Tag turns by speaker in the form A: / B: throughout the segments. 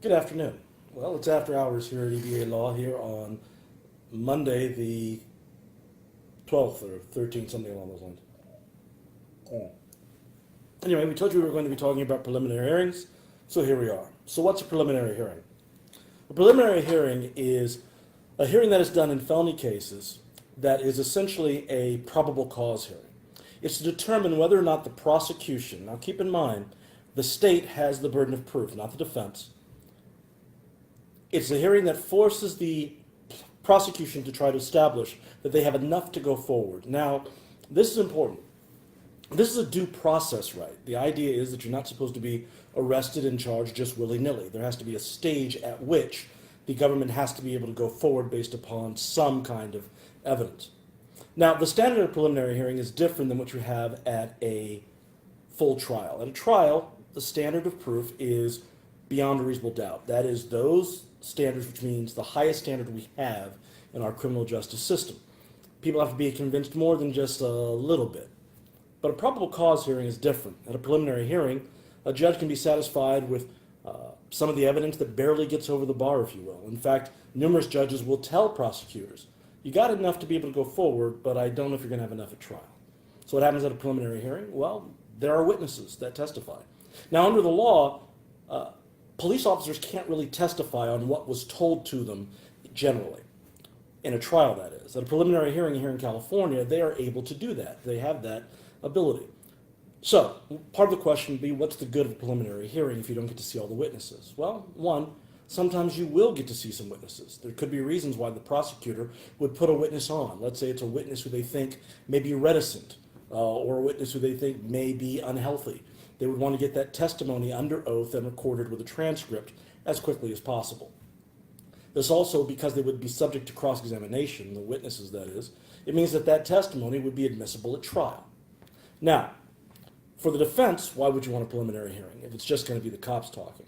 A: Good afternoon. Well, it's after hours here at EBA Law here on Monday, the 12th or 13th, something along those lines. Hmm. Anyway, we told you we were going to be talking about preliminary hearings, so here we are. So, what's a preliminary hearing? A preliminary hearing is a hearing that is done in felony cases that is essentially a probable cause hearing. It's to determine whether or not the prosecution, now keep in mind, the state has the burden of proof, not the defense. It's a hearing that forces the prosecution to try to establish that they have enough to go forward. Now, this is important. This is a due process right. The idea is that you're not supposed to be arrested and charged just willy-nilly. There has to be a stage at which the government has to be able to go forward based upon some kind of evidence. Now, the standard of preliminary hearing is different than what you have at a full trial. At a trial, the standard of proof is beyond a reasonable doubt. That is those standards, which means the highest standard we have in our criminal justice system. People have to be convinced more than just a little bit. But a probable cause hearing is different. At a preliminary hearing, a judge can be satisfied with some of the evidence that barely gets over the bar, if you will. In fact, numerous judges will tell prosecutors, you got enough to be able to go forward, but I don't know if you're going to have enough at trial. So what happens at a preliminary hearing? Well, there are witnesses that testify. Now, under the law, police officers can't really testify on what was told to them generally. In a trial, that is. At a preliminary hearing here in California, they are able to do that. They have that ability. So, part of the question would be, what's the good of a preliminary hearing if you don't get to see all the witnesses? Well, one, sometimes you will get to see some witnesses. There could be reasons why the prosecutor would put a witness on. Let's say it's a witness who they think may be reticent, or a witness who they think may be unhealthy. They would want to get that testimony under oath and recorded with a transcript as quickly as possible. This also, because they would be subject to cross-examination, the witnesses that is, it means that that testimony would be admissible at trial. Now, for the defense, why would you want a preliminary hearing if it's just going to be the cops talking?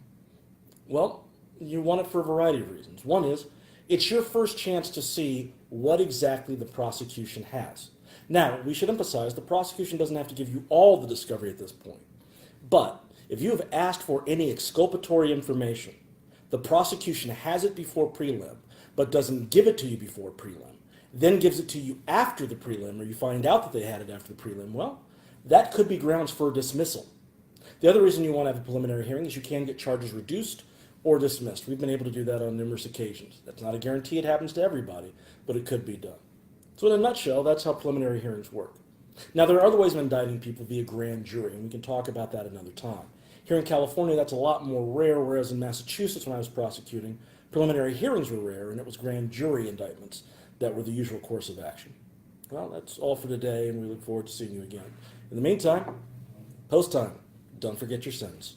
A: Well, you want it for a variety of reasons. One is, it's your first chance to see what exactly the prosecution has. Now, we should emphasize the prosecution doesn't have to give you all the discovery at this point. But if you have asked for any exculpatory information, the prosecution has it before prelim, but doesn't give it to you before prelim, then gives it to you after the prelim, or you find out that they had it after the prelim, well, that could be grounds for dismissal. The other reason you want to have a preliminary hearing is you can get charges reduced or dismissed. We've been able to do that on numerous occasions. That's not a guarantee it happens to everybody, but it could be done. So in a nutshell, that's how preliminary hearings work. Now, there are other ways of indicting people via grand jury, and we can talk about that another time. Here in California, that's a lot more rare, whereas in Massachusetts, when I was prosecuting, preliminary hearings were rare, and it was grand jury indictments that were the usual course of action. Well, that's all for today, and we look forward to seeing you again. In the meantime, post time. Don't forget your sentence.